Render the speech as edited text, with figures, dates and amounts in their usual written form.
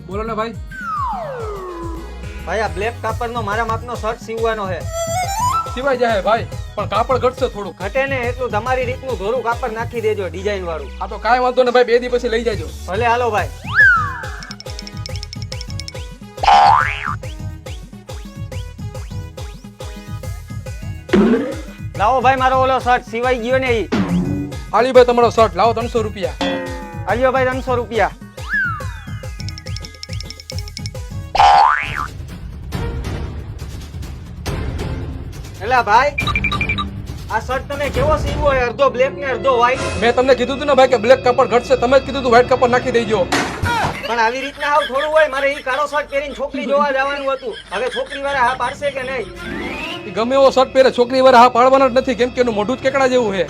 બોલો ને ભાઈ. ભાઈ આ બ્લેક કાપડનો મારા માપનો શર્ટ સીવવાનો છે. સિવાય જાય ભાઈ, પણ કાપડ ઘટશે થોડું. ઘટે ને એટલું તમારી રીતનું ધોરું કાપડ નાખી દેજો, ડિઝાઇન વાળું. આ તો કાંઈ વાંધો ને ભાઈ, 2 દી પછી લઈ જાજો. ભલે હાલો ભાઈ. લાવો ભાઈ મારો ઓલો શર્ટ સિવાઈ ગયો ને ઈ. આલી ભાઈ તમારો શર્ટ લાવો 300 રૂપિયા. આલ્યો ભાઈ 300 રૂપિયા. એલા ભાઈ આ શર્ટ તમે કેવો સીવો છે? અડધો બ્લેક ને અડધો વ્હાઈટ. મેં તમને કીધું હતું ને ભાઈ કે બ્લેક કાપડ ઘટશે, તમે જ કીધું હતું વ્હાઈટ કાપડ નાખી દેજો. પણ આવી રીતના આવ થોડું હોય. મારે ઈ કાળો શર્ટ પહેરીને છોકરી જોવા જવાનું હતું. હવે છોકરી વાળા હા પાડશે કે નહીં? ઈ ગમે એવો શર્ટ પહેરે છોકરી વાળા હા પાડવાના જ નથી, કેમ કે એનું મોઢું જ કેકડા જેવું છે.